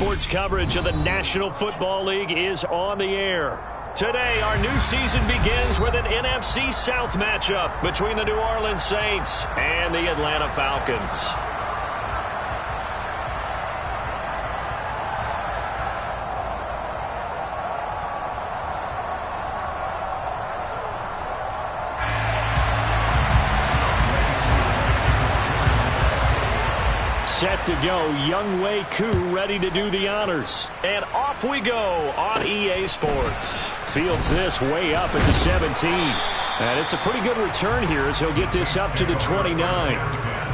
Sports coverage of the National Football League is on the air. Today, our new season begins with an NFC South matchup between the New Orleans Saints and the Atlanta Falcons. Set to go, Younghoe Koo ready to do the honors. And off we go on EA Sports. Fields this way up at the 17. And it's a pretty good return here as he'll get this up to the 29.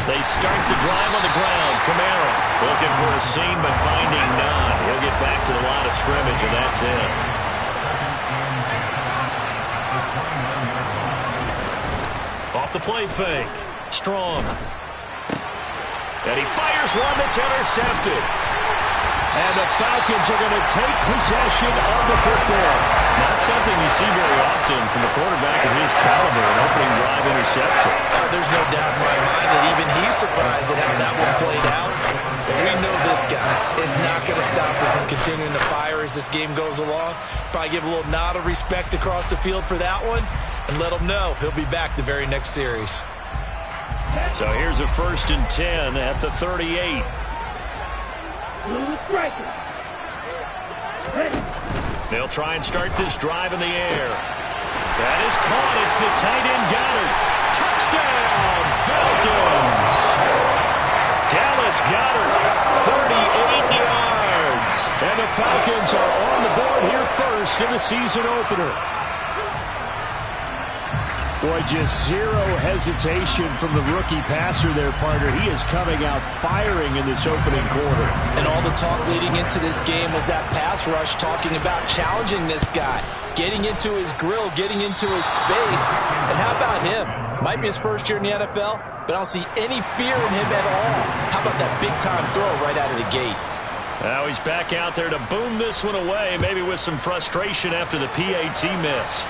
They start the drive on the ground. Kamara looking for a seam but finding none. He'll get back to the line of scrimmage, and that's it. Off the play fake. Strong. And he fires one that's intercepted. And the Falcons are going to take possession of the football. Not something you see very often from a quarterback of his caliber, an opening drive interception. There's no doubt in my mind that even he's surprised at how that one played out. But we know this guy is not going to stop him from continuing to fire as this game goes along. Probably give a little nod of respect across the field for that one and let him know he'll be back the very next series. So here's a 1st and 10 at the 38. They'll try and start this drive in the air. That is caught. It's the tight end Goddard. Touchdown, Falcons! Dallas Goedert, 38 yards. And the Falcons are on the board here first in the season opener. Boy, just zero hesitation from the rookie passer there, partner. He is coming out firing in this opening quarter. And all the talk leading into this game was that pass rush talking about challenging this guy, getting into his grill, getting into his space. And how about him? Might be his first year in the NFL, but I don't see any fear in him at all. How about that big-time throw right out of the gate? Now he's back out there to boom this one away, maybe with some frustration after the PAT miss.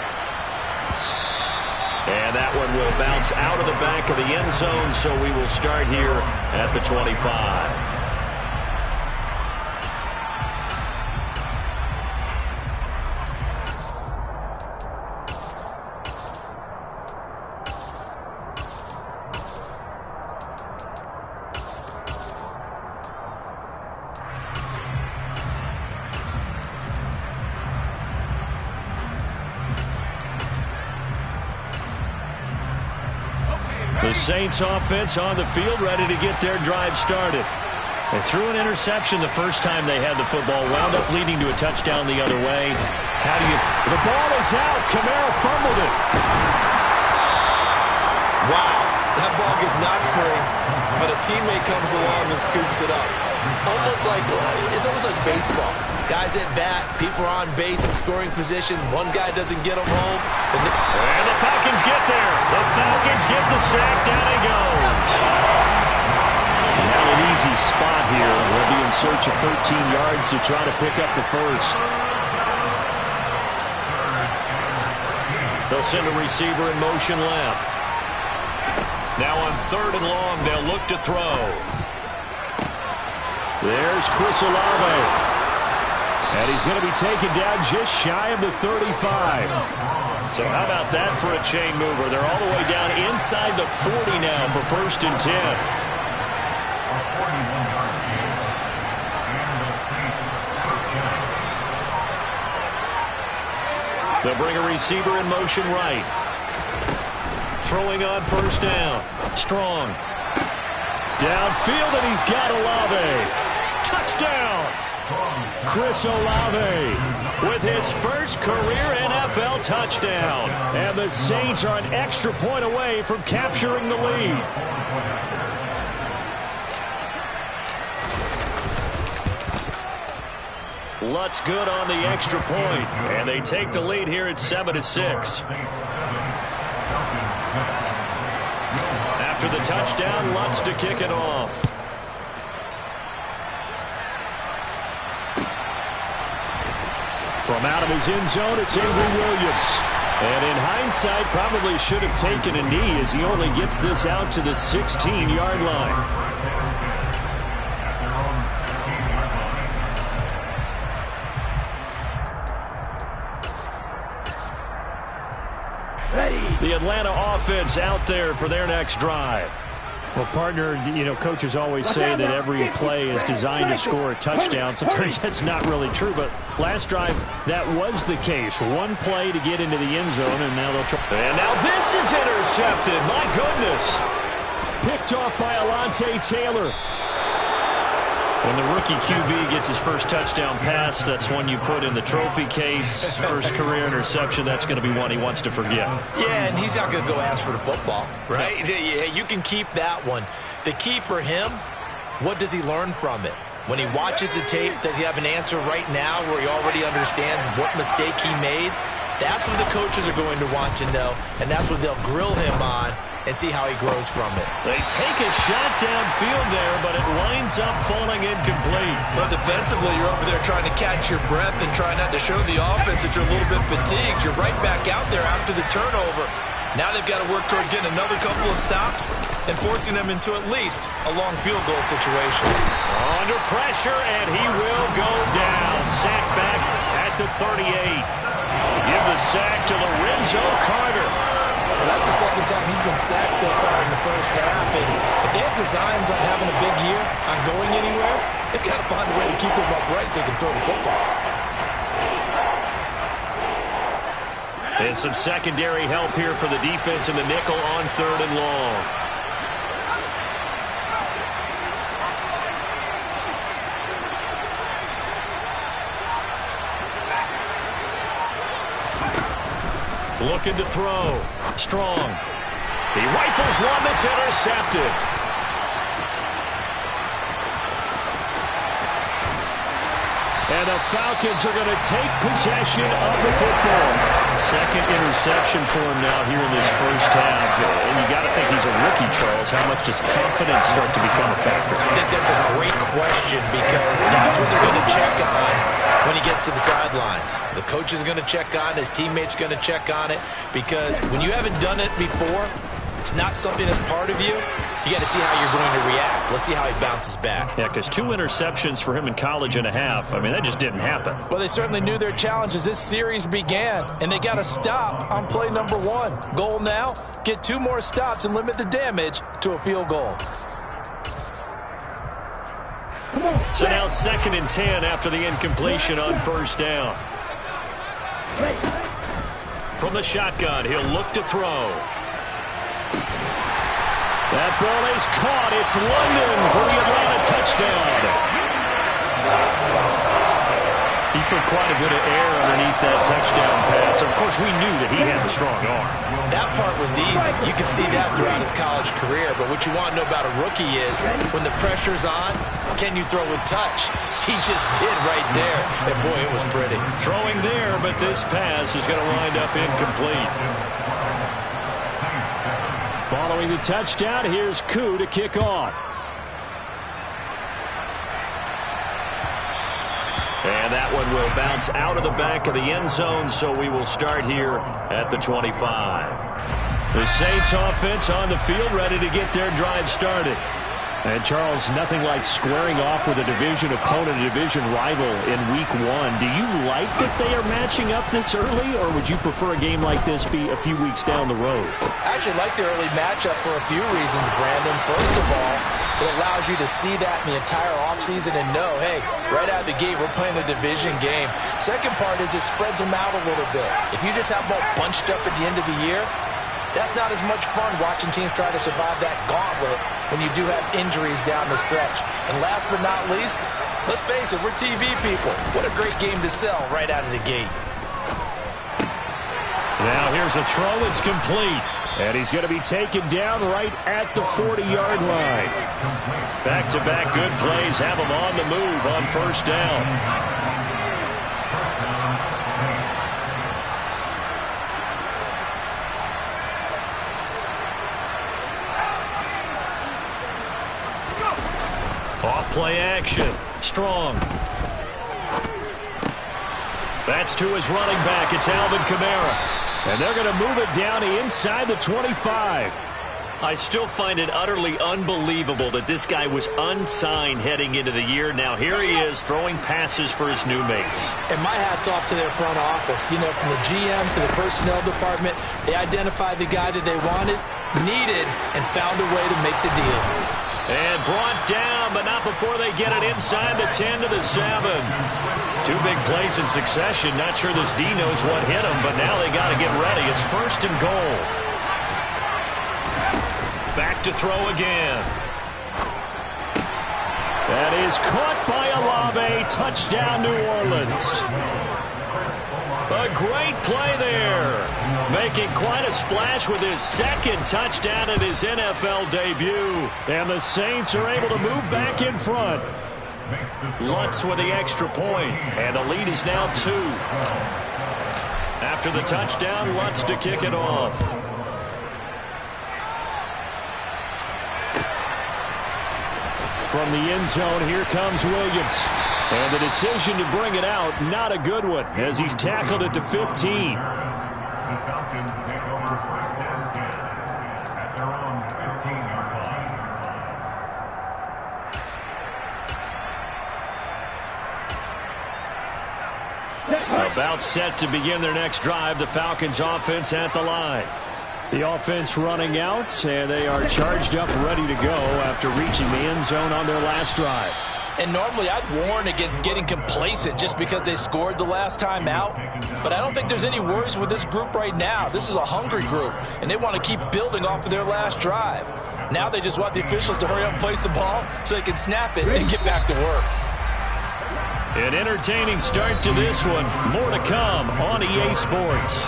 And that one will bounce out of the back of the end zone, so we will start here at the 25. The Saints offense on the field, ready to get their drive started. They threw an interception the first time they had the football, wound up leading to a touchdown the other way. How do you... The ball is out. Kamara fumbled it. Wow, that ball gets knocked free, but a teammate comes along and scoops it up. It's almost like baseball. Guys at bat, people are on base in scoring position. One guy doesn't get them home. And the Falcons get there. The Falcons get the sack. Down he goes. Now an easy spot here. They'll be in search of 13 yards to try to pick up the first. They'll send a receiver in motion left. Now on 3rd and long, they'll look to throw. There's Chris Olave. And he's going to be taken down just shy of the 35. So how about that for a chain mover? They're all the way down inside the 40 now for 1st and 10. They'll bring a receiver in motion right. Throwing on 1st down. Strong. Downfield, and he's got Olave. Touchdown! Chris Olave with his first career NFL touchdown. And the Saints are an extra point away from capturing the lead. Lutz good on the extra point, and they take the lead here at 7-6. After the touchdown, Lutz to kick it off. From out of his end zone, it's Avery Williams. And in hindsight, probably should have taken a knee as he only gets this out to the 16-yard line. The Atlanta offense out there for their next drive. Well, partner, coaches always say that every play is designed to score a touchdown. Sometimes that's not really true, but last drive, that was the case. One play to get into the end zone, and now they'll try. And now this is intercepted. My goodness. Picked off by Alontae Taylor. When the rookie QB gets his first touchdown pass, that's one you put in the trophy case. First career interception, that's going to be one he wants to forget. Yeah, and he's not going to go ask for the football, right? Yeah, you can keep that one. The key for him, what does he learn from it? When he watches the tape, does he have an answer right now where he already understands what mistake he made? That's what the coaches are going to want to know, and that's what they'll grill him on and see how he grows from it. They take a shot downfield there, but it winds up falling incomplete. But defensively, you're over there trying to catch your breath and try not to show the offense that you're a little bit fatigued. You're right back out there after the turnover. Now they've got to work towards getting another couple of stops and forcing them into at least a long field goal situation. Under pressure, and he will go down. Sacked back at the 38. Give the sack to Lorenzo Carter. Well, that's the second time he's been sacked so far in the first half. And if they have designs on having a big year, on going anywhere, they've got to find a way to keep him upright so they can throw the football. And some secondary help here for the defense in the nickel on 3rd and long. Looking to throw. Strong. He rifles one that's intercepted. And the Falcons are going to take possession of the football. Second interception for him now here in this first half. And you got to think he's a rookie, Charles. How much does confidence start to become a factor? I think that's a great question because that's what they're going to check on when he gets to the sidelines. The coach is going to check on, his teammates are going to check on it, because when you haven't done it before, it's not something that's part of you. You got to see how you're going to react. Let's see how he bounces back. Yeah, because 2 interceptions for him in college and a half. I mean, that just didn't happen. Well, they certainly knew their challenge as this series began, and they got to stop on play number 1. Goal now, get 2 more stops and limit the damage to a field goal. So now 2nd and 10 after the incompletion on 1st down. From the shotgun, he'll look to throw. That ball is caught. It's London for the Atlanta touchdown. He put quite a bit of air underneath that touchdown pass. Of course, we knew that he had the strong arm. That part was easy. You could see that throughout his college career. But what you want to know about a rookie is when the pressure's on, can you throw with touch? He just did right there. And, boy, it was pretty. Throwing there, but this pass is going to wind up incomplete. Following the touchdown, here's Koo to kick off. And that one will bounce out of the back of the end zone, so we will start here at the 25. The Saints offense on the field, ready to get their drive started. And, Charles, nothing like squaring off with a division opponent, a division rival in Week 1. Do you like that they are matching up this early, or would you prefer a game like this be a few weeks down the road? I actually like the early matchup for a few reasons, Brandon. First of all, it allows you to see that in the entire offseason and know, hey, right out of the gate, we're playing a division game. Second part is it spreads them out a little bit. If you just have them all bunched up at the end of the year, that's not as much fun watching teams try to survive that gauntlet when you do have injuries down the stretch. And last but not least, let's face it, we're TV people. What a great game to sell right out of the gate. Now here's a throw. It's complete. And he's going to be taken down right at the 40-yard line. Back-to-back good plays have him on the move on first down. Off play action. Strong. That's to his running back. It's Alvin Kamara. And they're going to move it down inside the 25. I still find it utterly unbelievable that this guy was unsigned heading into the year. Now here he is throwing passes for his new mates. And my hat's off to their front office. You know, from the GM to the personnel department, they identified the guy that they wanted, needed, and found a way to make the deal. And brought down, but not before they get it inside the 10 to the 7. Two big plays in succession. Not sure this D knows what hit him, but now they got to get ready. It's first and goal. Back to throw again. That is caught by Olave. Touchdown, New Orleans. A great play there. Making quite a splash with his second touchdown in his NFL debut. And the Saints are able to move back in front. Lutz with the extra point, and the lead is now 2. After the touchdown, Lutz to kick it off. From the end zone, here comes Williams. And the decision to bring it out, not a good one, as he's tackled at the 15. The Falcons take over first and 10 at their own 15-yard line. About set to begin their next drive, the Falcons offense at the line. The offense running out, and they are charged up, ready to go after reaching the end zone on their last drive. And normally I'd warn against getting complacent just because they scored the last time out. But I don't think there's any worries with this group right now. This is a hungry group, and they want to keep building off of their last drive. Now they just want the officials to hurry up and place the ball so they can snap it and get back to work. An entertaining start to this one. More to come on EA Sports.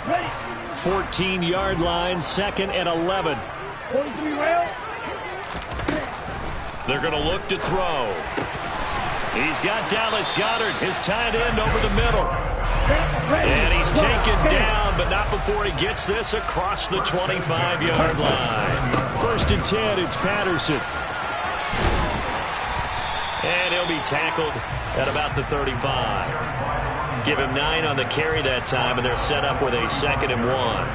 Ready. 14-yard line, 2nd and 11. 43 rail. They're going to look to throw. He's got Dallas Goedert, his tight end, over the middle. And he's taken down, but not before he gets this across the 25-yard line. 1st and 10, it's Patterson. And he'll be tackled at about the 35. Give him 9 on the carry that time, and they're set up with a 2nd and 1.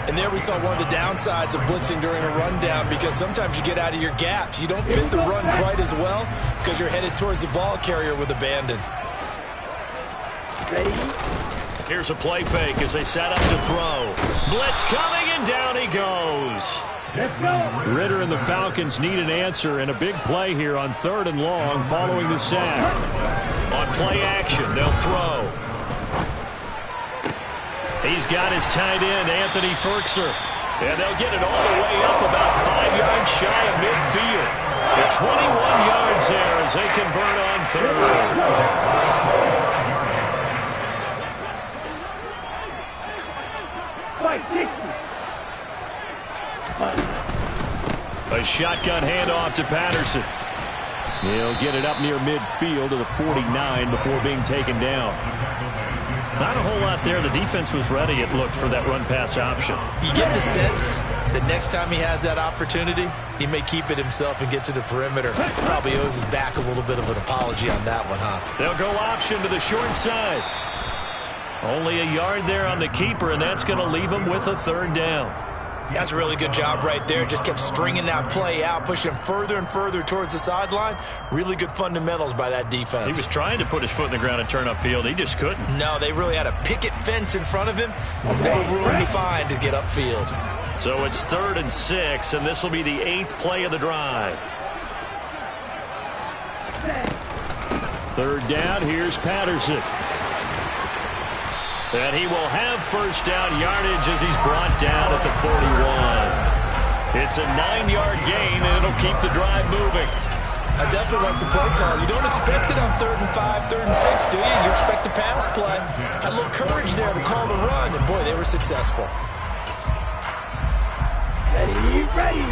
And there we saw one of the downsides of blitzing during a rundown, because sometimes you get out of your gaps. You don't fit the run quite as well because you're headed towards the ball carrier with abandon. Ready. Here's a play fake as they set up to throw. Blitz coming, and down he goes. Let's go. Ritter and the Falcons need an answer, and a big play here on 3rd and long following the sack. On play action, they'll throw. He's got his tight end, Anthony Firkser. And they'll get it all the way up about 5 yards shy of midfield. At 21 yards there as they convert on 3rd. A shotgun handoff to Patterson. He'll get it up near midfield to the 49 before being taken down. Not a whole lot there. The defense was ready, it looked, for that run-pass option. You get the sense that next time he has that opportunity, he may keep it himself and get to the perimeter. Probably owes his back a little bit of an apology on that one, huh? They'll go option to the short side. Only a yard there on the keeper, and that's going to leave him with a third down. That's a really good job right there. Just kept stringing that play out, pushing him further and further towards the sideline. Really good fundamentals by that defense. He was trying to put his foot in the ground and turn upfield. He just couldn't. No, they really had a picket fence in front of him. No room to find to get upfield. So it's 3rd and 6, and this will be the 8th play of the drive. 3rd down, here's Patterson. And he will have first down yardage as he's brought down at the 41. It's a 9-yard gain, and it'll keep the drive moving. I definitely like the play call. You don't expect it on 3rd and 5, 3rd and 6, do you? You expect a pass play. Had a little courage there to call the run, and boy, they were successful. Ready, ready.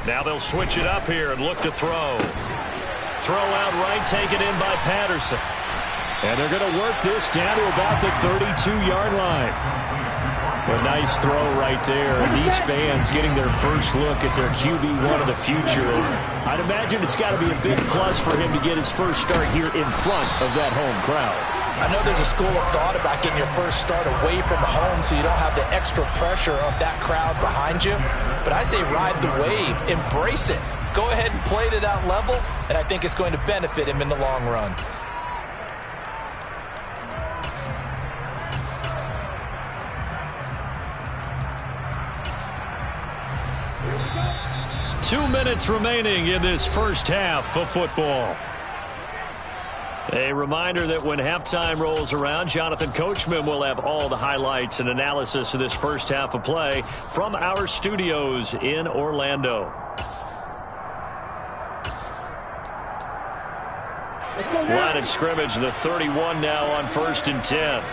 Now they'll switch it up here and look to throw. Throw out right, taken in by Patterson. And they're going to work this down to about the 32-yard line. A nice throw right there. And these fans getting their first look at their QB1 of the future. I'd imagine it's got to be a big plus for him to get his first start here in front of that home crowd. I know there's a school of thought about getting your first start away from home so you don't have the extra pressure of that crowd behind you. But I say ride the wave. Embrace it. Go ahead and play to that level, and I think it's going to benefit him in the long run. Two minutes remaining in this first half of football. A reminder that when halftime rolls around, Jonathan Coachman will have all the highlights and analysis of this first half of play from our studios in Orlando. Line of scrimmage, the 31 now on 1st and 10.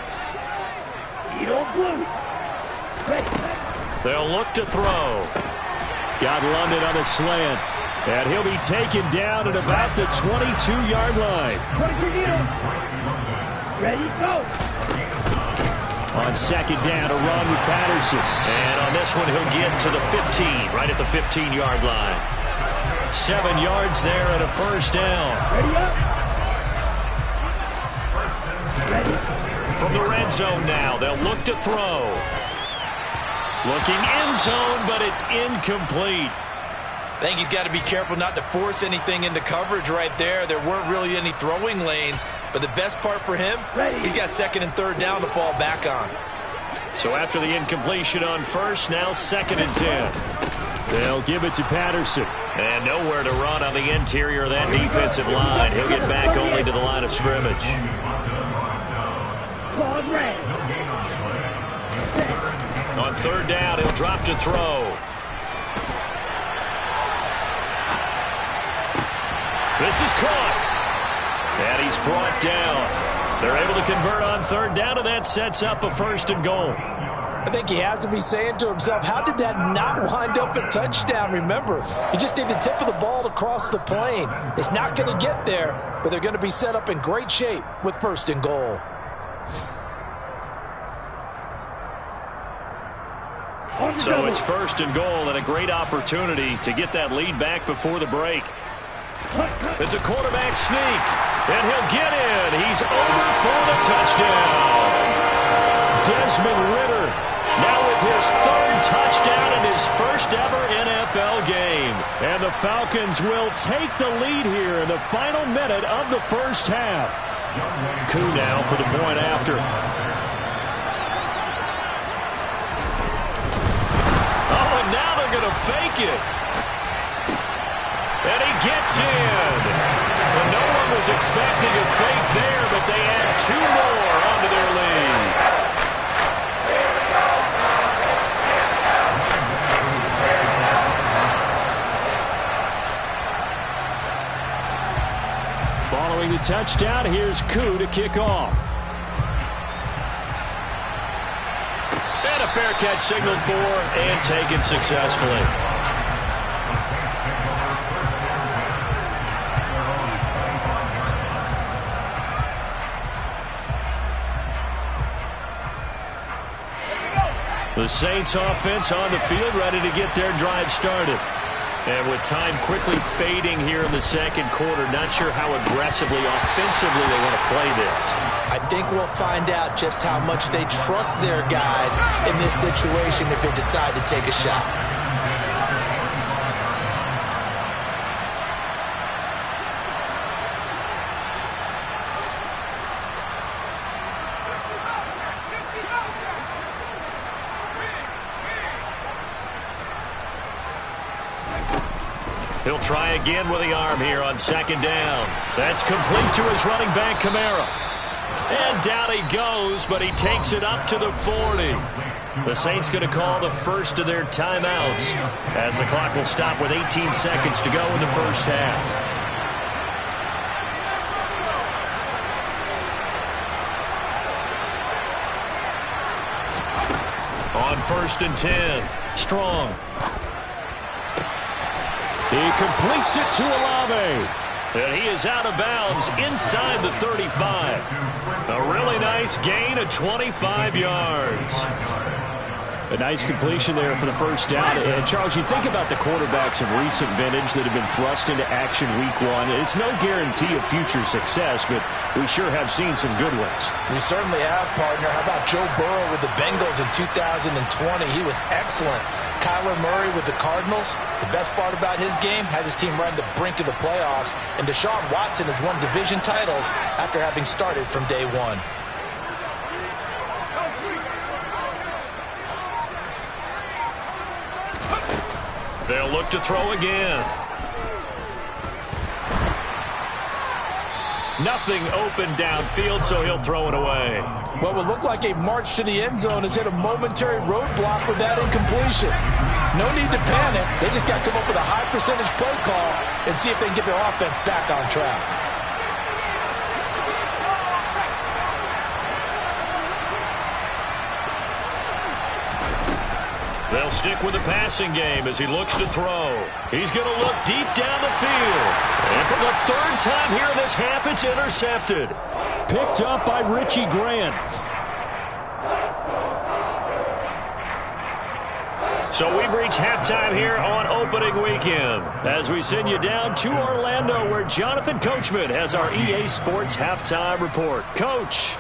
They'll look to throw. Got London on a slant. And he'll be taken down at about the 22-yard line. Ready, go. On 2nd down, a run with Patterson. And on this one, he'll get to the 15, right at the 15-yard line. 7 yards there and a first down. Ready up. From the red zone now, they'll look to throw. Looking end zone, but it's incomplete. I think he's got to be careful not to force anything into coverage right there. There weren't really any throwing lanes, but the best part for him, he's got 2nd and 3rd down to fall back on. So after the incompletion on 1st, now 2nd and 10. They'll give it to Patterson. And nowhere to run on the interior of that defensive line. He'll get back only to the line of scrimmage. On 3rd down, he'll drop to throw. This is caught. And he's brought down. They're able to convert on 3rd down, and that sets up a 1st and goal. I think he has to be saying to himself, how did that not wind up a touchdown? Remember, you just need the tip of the ball to cross the plane. It's not going to get there, but they're going to be set up in great shape with 1st and goal. So it's 1st and goal and a great opportunity to get that lead back before the break. It's a quarterback sneak, and he'll get in. He's over for the touchdown. Desmond Ridder now with his 3rd touchdown in his first ever NFL game. And the Falcons will take the lead here in the final minute of the first half. Koo now for the point after. Oh, and now they're going to fake it. And he gets in. And no one was expecting a fake there, but they add 2 more onto their lead. Following the touchdown, here's Koo to kick off. And a fair catch signaled for and taken successfully. The Saints offense on the field, ready to get their drive started. And with time quickly fading here in the second quarter, not sure how aggressively, offensively they want to play this. I think we'll find out just how much they trust their guys in this situation if they decide to take a shot. He'll try again with the arm here on second down. That's complete to his running back, Kamara. And down he goes, but he takes it up to the 40. The Saints going to call the first of their timeouts as the clock will stop with 18 seconds to go in the first half. On 1st and 10, Strong. He completes it to Olave. And he is out of bounds inside the 35. A really nice gain of 25 yards. A nice completion there for the first down. And, Charles, you think about the quarterbacks of recent vintage that have been thrust into action week one. It's no guarantee of future success, but we sure have seen some good ones. We certainly have, partner. How about Joe Burrow with the Bengals in 2020? He was excellent. Kyler Murray with the Cardinals. The best part about his game has his team right on the brink of the playoffs. And Deshaun Watson has won division titles after having started from day one. They'll look to throw again. Nothing open downfield, so he'll throw it away. What would look like a march to the end zone has hit a momentary roadblock with that incompletion. No need to panic. They just got to come up with a high percentage play call and see if they can get their offense back on track. They'll stick with the passing game as he looks to throw. He's going to look deep down the field. And for the third time here in this half, it's intercepted. Picked up by Richie Grant. So we've reached halftime here on opening weekend as we send you down to Orlando where Jonathan Coachman has our EA Sports halftime report. Coach.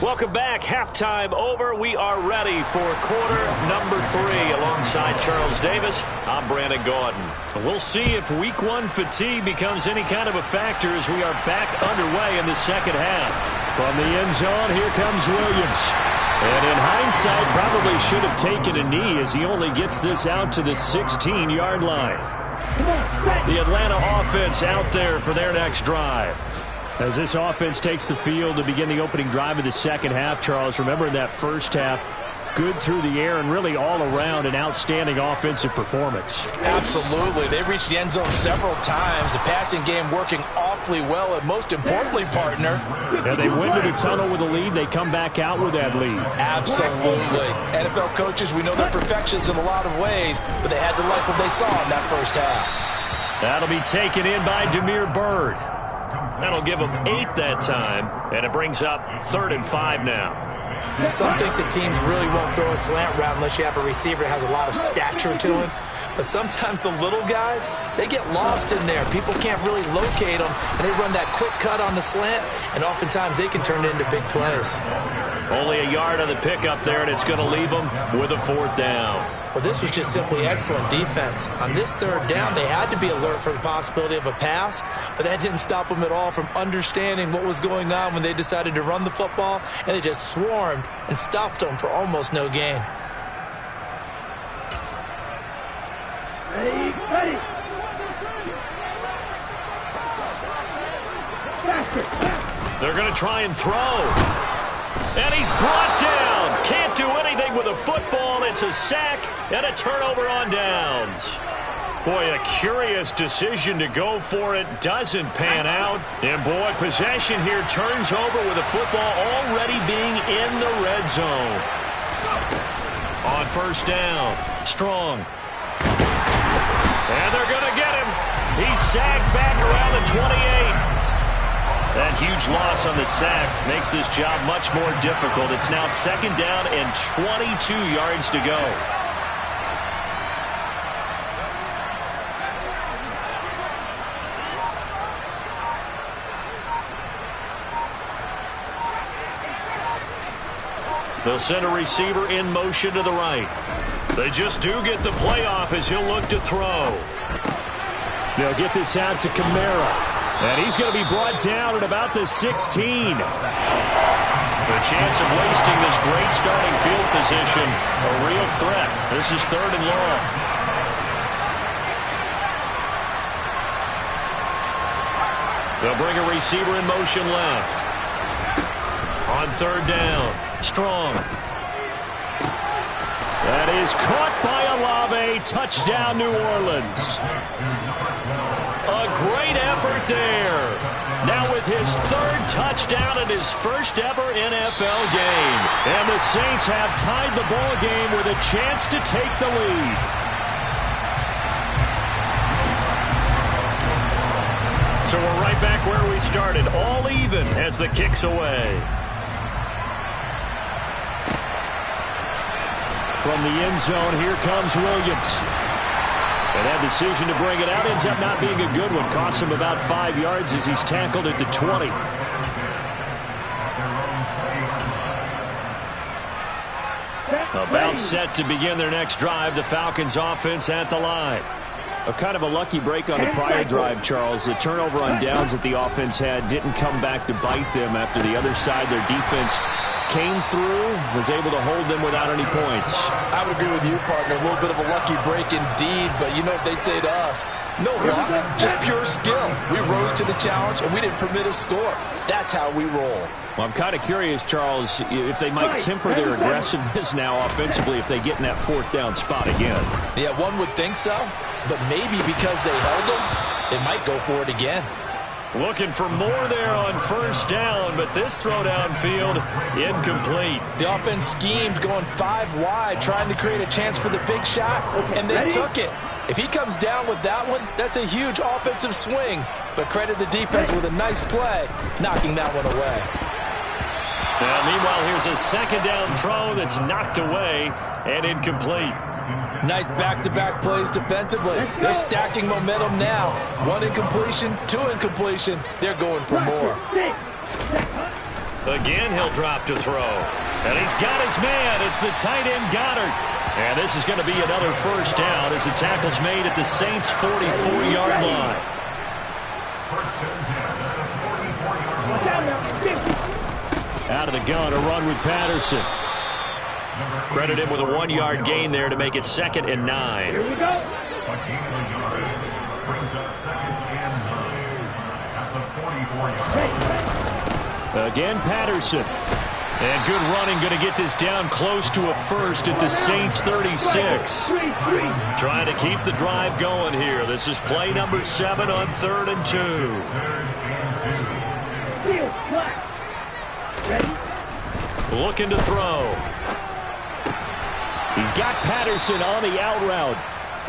Welcome back. Halftime over. We are ready for quarter number 3 alongside Charles Davis. I'm Brandon Gaudin. We'll see if week one fatigue becomes any kind of a factor as we are back underway in the second half. From the end zone, here comes Williams. And in hindsight, probably should have taken a knee as he only gets this out to the 16-yard line. The Atlanta offense out there for their next drive. As this offense takes the field to begin the opening drive of the second half, Charles, remember in that first half, good through the air and really all around an outstanding offensive performance. Absolutely. They reached the end zone several times. The passing game working awfully well, and most importantly, partner. And they went to the tunnel with a lead. They come back out with that lead. Absolutely. NFL coaches, we know they're perfectionists in a lot of ways, but they had to like what they saw in that first half. That'll be taken in by Damiere Byrd. That'll give them 8 that time, and it brings up 3rd and 5 now. Some think the teams really won't throw a slant route unless you have a receiver that has a lot of stature to him. But sometimes the little guys, they get lost in there. People can't really locate them, and they run that quick cut on the slant, and oftentimes they can turn it into big plays. Only a yard on the pickup there, and it's going to leave them with a 4th down. Well, this was just simply excellent defense. On this 3rd down, they had to be alert for the possibility of a pass, but that didn't stop them at all from understanding what was going on when they decided to run the football, and they just swarmed and stuffed them for almost no gain. Ready. They're going to try and throw. And he's brought down. Can't do anything with a football. It's a sack and a turnover on downs. Boy, a curious decision to go for it. Doesn't pan out. And, boy, possession here turns over with the football already being in the red zone. On first down, Strong. And they're going to get him. He's sacked back around the 28. That huge loss on the sack makes this job much more difficult. It's now second down and 22 yards to go. They'll send a receiver in motion to the right. They just do get the play off as he'll look to throw. They'll get this out to Kamara. And he's going to be brought down at about the 16. The chance of wasting this great starting field position, a real threat. This is third and long. They'll bring a receiver in motion left. On third down, Strong. That is caught by Olave. Touchdown, New Orleans. A great effort there. Now with his third touchdown and his first ever NFL game. And the Saints have tied the ball game with a chance to take the lead. So we're right back where we started, all even as the kick's away. From the end zone, here comes Williams. And that decision to bring it out ends up not being a good one. Costs him about 5 yards as he's tackled at the 20. About set to begin their next drive. The Falcons offense at the line. A kind of a lucky break on the prior drive, Charles. The turnover on downs that the offense had didn't come back to bite them after the other side. Their defense came through, was able to hold them without any points. I would agree with you, partner. A little bit of a lucky break indeed, but you know what they'd say to us. No luck, just pure skill. We rose to the challenge, and we didn't permit a score. That's how we roll. Well, I'm kind of curious, Charles, if they might temper their aggressiveness now offensively if they get in that fourth down spot again. Yeah, one would think so, but maybe because they held them, they might go for it again. Looking for more there on first down, but this throw downfield incomplete. The offense schemed going 5 wide, trying to create a chance for the big shot, and they took it. If he comes down with that one, that's a huge offensive swing. But credit the defense with a nice play, knocking that one away. Now, meanwhile, here's a second down throw that's knocked away and incomplete. Nice back-to-back plays defensively. They're stacking momentum now. 1 incompletion, 2 incompletion. They're going for more. Again, he'll drop to throw. And he's got his man. It's the tight end, Goddard. And this is going to be another first down as the tackle's made at the Saints' 44-yard line. Out of the gun, a run with Patterson. Credit him with a 1-yard gain there to make it 2nd and 9. Here we go. Again, Patterson. And good running, going to get this down close to a first at the Saints' 36. Trying to keep the drive going here. This is play number 7 on 3rd and 2. Looking to throw. He's got Patterson on the out route.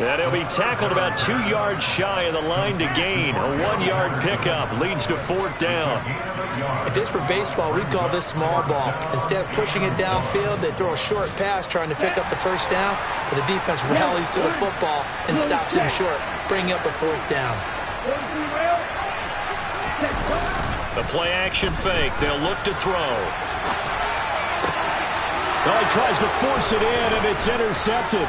And he'll be tackled about 2 yards shy of the line to gain. A 1-yard pickup leads to 4th down. If this were baseball, we'd call this small ball. Instead of pushing it downfield, they throw a short pass trying to pick up the first down, but the defense rallies to the football and stops him short, bringing up a 4th down. The play-action fake. They'll look to throw. Well, he tries to force it in, and it's intercepted.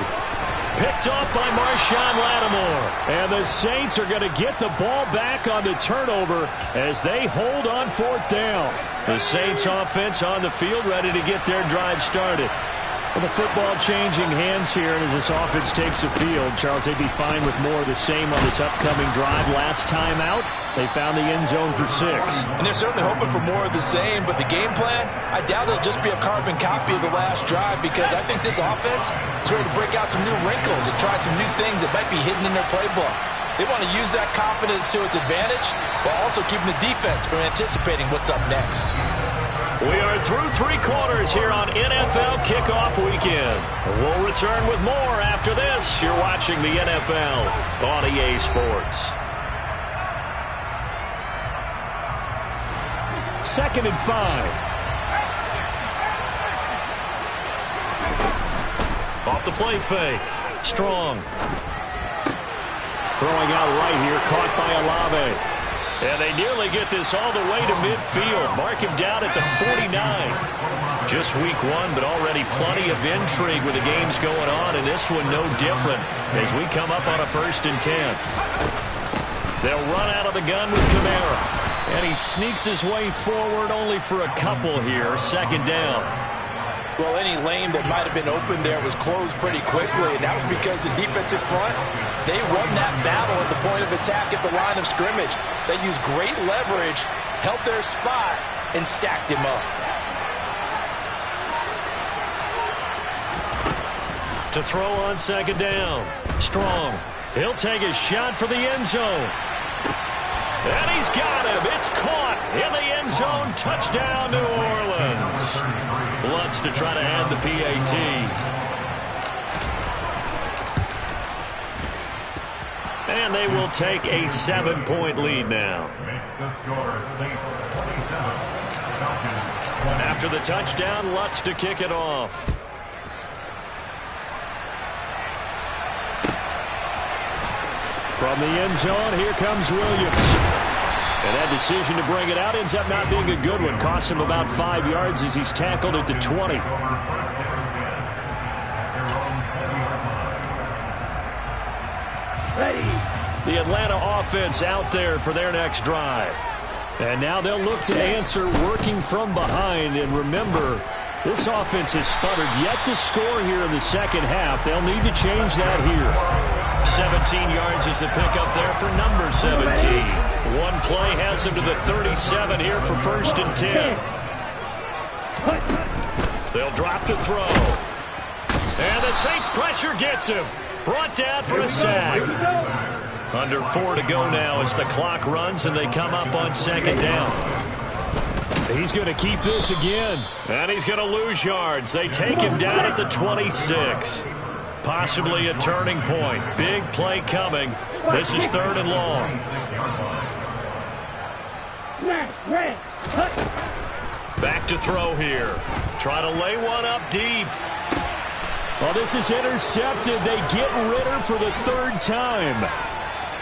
Picked off by Marshawn Lattimore. And the Saints are going to get the ball back on the turnover as they hold on 4th down. The Saints offense on the field ready to get their drive started. Well, the football changing hands here, and as this offense takes the field, Charles, they'd be fine with more of the same on this upcoming drive. Last time out, they found the end zone for 6. And they're certainly hoping for more of the same, but the game plan, I doubt it'll just be a carbon copy of the last drive, because I think this offense is ready to break out some new wrinkles and try some new things that might be hidden in their playbook. They want to use that confidence to its advantage, while also keeping the defense from anticipating what's up next. We are through 3 quarters here on NFL Kickoff Weekend. We'll return with more after this. You're watching the NFL on EA Sports. 2nd and 5. Off the play fake. Strong. Throwing out right here, caught by Olave. And they nearly get this all the way to midfield. Mark him down at the 49. Just week 1, but already plenty of intrigue with the games going on, and this one no different as we come up on a 1st and 10. They'll run out of the gun with Kamara. And he sneaks his way forward only for a couple here. 2nd down. Well, any lane that might have been open there was closed pretty quickly, and that was because the defensive front, they won that battle at the point of attack at the line of scrimmage. They used great leverage, held their spot, and stacked him up. To throw on 2nd down. Strong. He'll take a shot for the end zone. And he's got him. It's caught in the end zone. Touchdown, New Orleans. Lutz to try to add the PAT. And they will take a 7-point lead now. After the touchdown, Lutz to kick it off. From the end zone, here comes Williams. And that decision to bring it out ends up not being a good one. Cost him about 5 yards as he's tackled at the 20. The Atlanta offense out there for their next drive. And now they'll look to answer working from behind. And remember, this offense has sputtered yet to score here in the 2nd half. They'll need to change that here. 17 yards is the pickup there for number 17. One play has him to the 37 here for 1st and 10. They'll drop to throw. And the Saints pressure gets him. Brought down for a sack. Under 4 to go now as the clock runs and they come up on 2nd down. He's going to keep this again. And he's going to lose yards. They take him down at the 26. Possibly a turning point. Big play coming. This is 3rd and long. Back to throw here. Try to lay one up deep. Well, this is intercepted. They get Ritter for the 3rd time.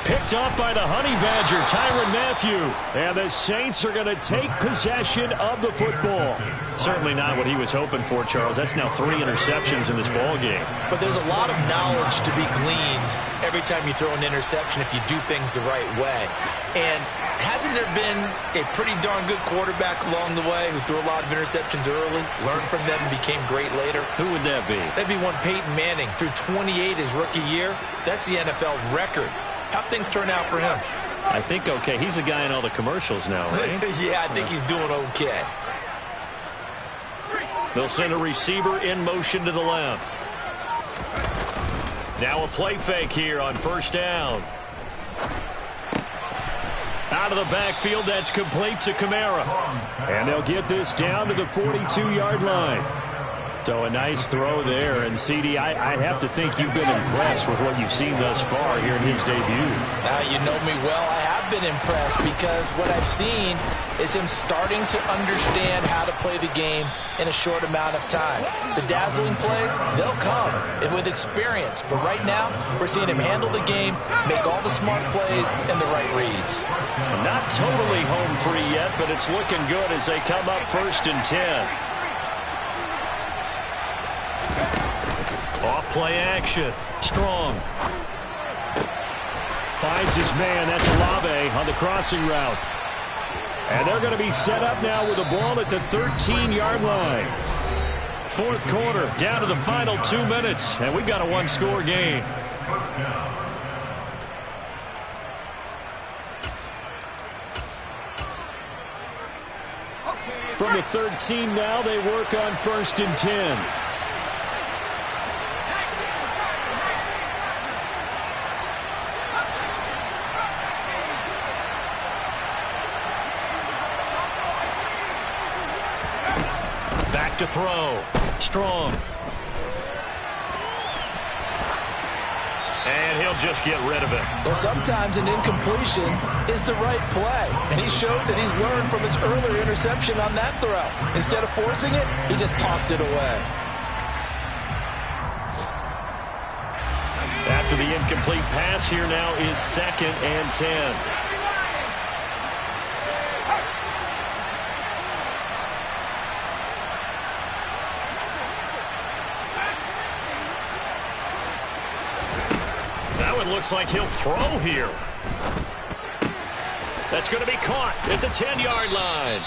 Picked off by the Honey Badger, Tyrann Mathieu. And the Saints are going to take possession of the football. Certainly not what he was hoping for, Charles. That's now 3 interceptions in this ball game. But there's a lot of knowledge to be gleaned every time you throw an interception if you do things the right way. And hasn't there been a pretty darn good quarterback along the way who threw a lot of interceptions early, learned from them, and became great later? Who would that be? That'd be one Peyton Manning. Threw 28 his rookie year. That's the NFL record. How'd things turn out for him? I think okay. He's the guy in all the commercials now, right? Yeah, I think he's doing okay. They'll send a receiver in motion to the left. Now a play fake here on 1st down. Out of the backfield, that's complete to Kamara. And they'll get this down to the 42-yard line. So a nice throw there. And, CD, I have to think you've been impressed with what you've seen thus far here in his debut. Now, you know me well. I have been impressed because what I've seen is him starting to understand how to play the game in a short amount of time. The dazzling plays, they'll come with experience. But right now, we're seeing him handle the game, make all the smart plays, and the right reads. Not totally home free yet, but it's looking good as they come up 1st and 10. Off play action. Strong. Finds his man. That's Olave on the crossing route. And they're going to be set up now with the ball at the 13-yard line. fourth quarter, down to the final 2 minutes, and we've got a one-score game. From the 13 now, they work on 1st and 10. Back to throw. Strong. And he'll just get rid of it. Well, sometimes an incompletion is the right play. And he showed that he's learned from his earlier interception on that throw. Instead of forcing it, he just tossed it away. After the incomplete pass, here now is 2nd and 10. Looks like he'll throw here. That's going to be caught at the 10-yard line.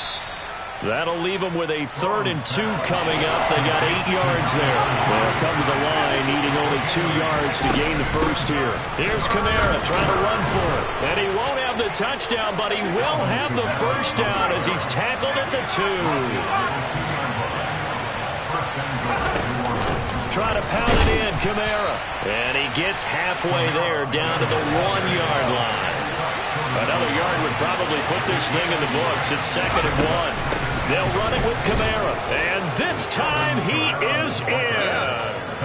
That'll leave them with a 3rd and 2 coming up. They got 8 yards there. They'll come to the line, needing only 2 yards to gain the first here. Here's Kamara trying to run for it. And he won't have the touchdown, but he will have the first down as he's tackled at the 2. Try to pound it in, Kamara. And he gets halfway there, down to the 1-yard line. Another yard would probably put this thing in the books. It's 2nd and 1. They'll run it with Kamara. And this time he is in. Yes.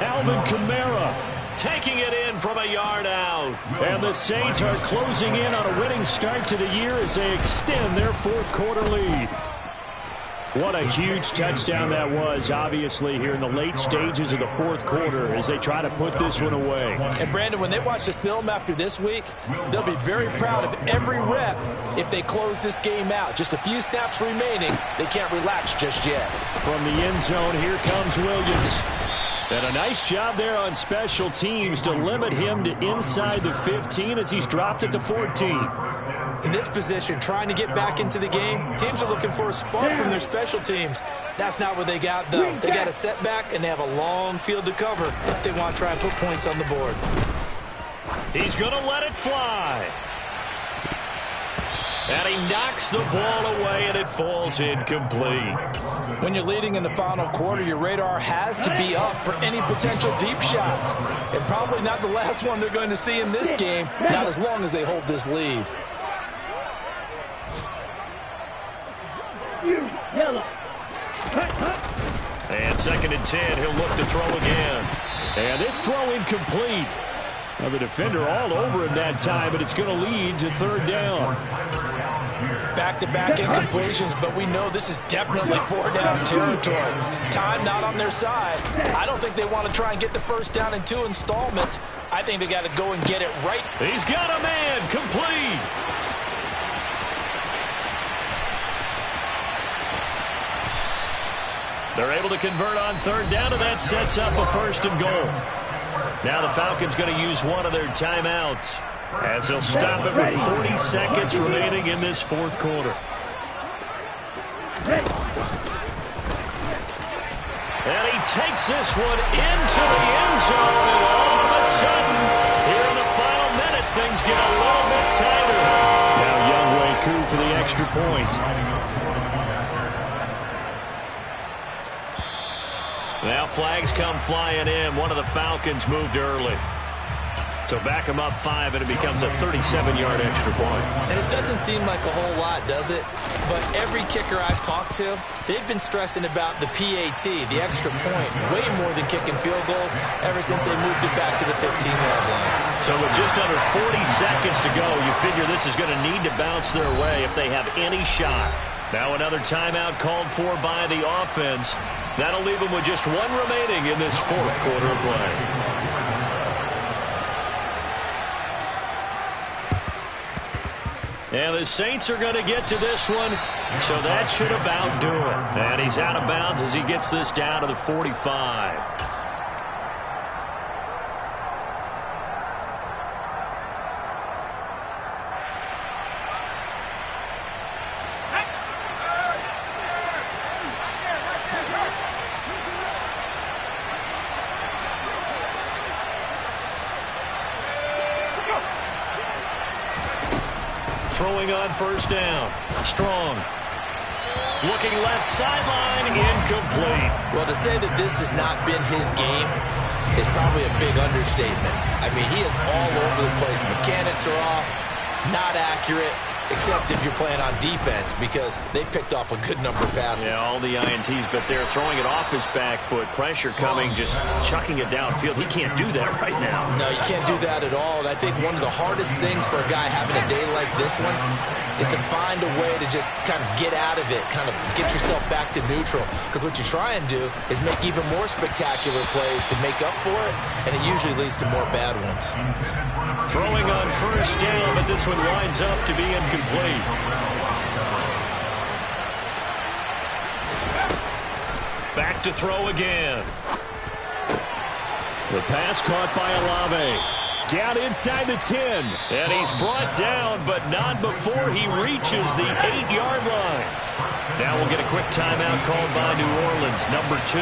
Alvin Kamara taking it in from a yard out. And the Saints are closing in on a winning start to the year as they extend their fourth quarter lead. What a huge touchdown that was, obviously, here in the late stages of the fourth quarter as they try to put this one away. And, Brandon, when they watch the film after this week, they'll be very proud of every rep if they close this game out. Just a few snaps remaining. They can't relax just yet. From the end zone, here comes Williams. And a nice job there on special teams to limit him to inside the 15 as he's dropped at the 14. In this position, trying to get back into the game, teams are looking for a spark from their special teams. That's not what they got, though. They got a setback, and they have a long field to cover if they want to try and put points on the board. He's going to let it fly. And he knocks the ball away, and it falls incomplete. When you're leading in the final quarter, your radar has to be up for any potential deep shots. And probably not the last one they're going to see in this game, not as long as they hold this lead. And 2nd and 10, he'll look to throw again. And this throw incomplete. Now the defender all over him that time, but it's going to lead to 3rd down. Back-to-back incompletions, but we know this is definitely 4-down territory. Time not on their side. I don't think they want to try and get the first down in 2 installments. I think they got to go and get it right. He's got a man, complete. They're able to convert on 3rd down, and that sets up a 1st and goal. Now the Falcons going to use one of their timeouts as they'll stop it with 40 seconds remaining in this fourth quarter. And he takes this one into the end zone, and all of a sudden, here in the final minute, things get a little bit tighter. Now Younghoe Koo for the extra point. Now flags come flying in. One of the Falcons moved early. So back them up 5, and it becomes a 37-yard extra point. And it doesn't seem like a whole lot, does it? But every kicker I've talked to, they've been stressing about the PAT, the extra point, way more than kicking field goals ever since they moved it back to the 15-yard line. So with just under 40 seconds to go, you figure this is going to need to bounce their way if they have any shot. Now another timeout called for by the offense. That'll leave them with just one remaining in this fourth quarter of play. And the Saints are going to get to this one, so that should about do it. And he's out of bounds as he gets this down to the 45. throwing on first down. Strong. Looking left sideline, incomplete. Well, to say that this has not been his game is probably a big understatement. I mean, he is all over the place. Mechanics are off, not accurate, except if you're playing on defense, because they picked off a good number of passes. Yeah, all the INTs, but they're throwing it off his back foot. Pressure coming, just chucking it downfield. He can't do that right now. No, you can't do that at all. And I think one of the hardest things for a guy having a day like this one is to find a way to just kind of get out of it, kind of get yourself back to neutral. Because what you try and do is make even more spectacular plays to make up for it, and it usually leads to more bad ones. Throwing on first down, but this one winds up to be incomplete. Back to throw again. The pass caught by Olave. Down inside the 10. And he's brought down, but not before he reaches the 8-yard line. Now we'll get a quick timeout called by New Orleans, number 2.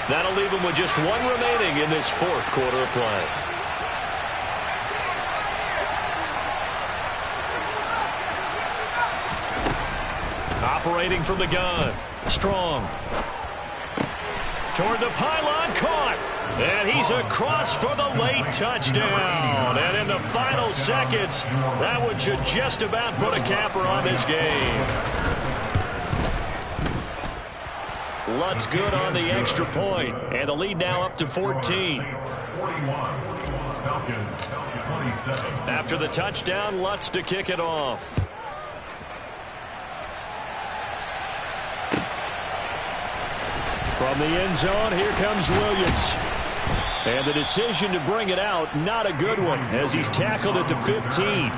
That'll leave him with just 1 remaining in this fourth quarter of play. Operating from the gun. Strong. Toward the pylon, caught. And he's across for the late touchdown. And in the final seconds, that one should just about put a capper on this game. Lutz good on the extra point. And the lead now up to 14. After the touchdown, Lutz to kick it off. From the end zone, here comes Williams. And the decision to bring it out, not a good one, as he's tackled at the 15.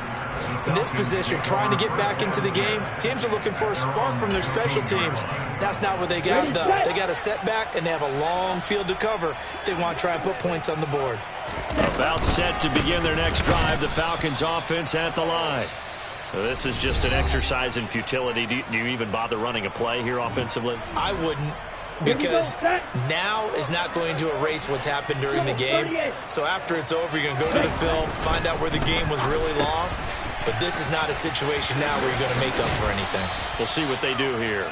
In this position, trying to get back into the game, teams are looking for a spark from their special teams. That's not what they got, though. They got a setback, and they have a long field to cover if they want to try and put points on the board. About set to begin their next drive, the Falcons offense at the line. This is just an exercise in futility. Do you even bother running a play here offensively? I wouldn't. Because now is not going to erase what's happened during the game. So after it's over, you're going to go to the film, find out where the game was really lost. But this is not a situation now where you're going to make up for anything. We'll see what they do here.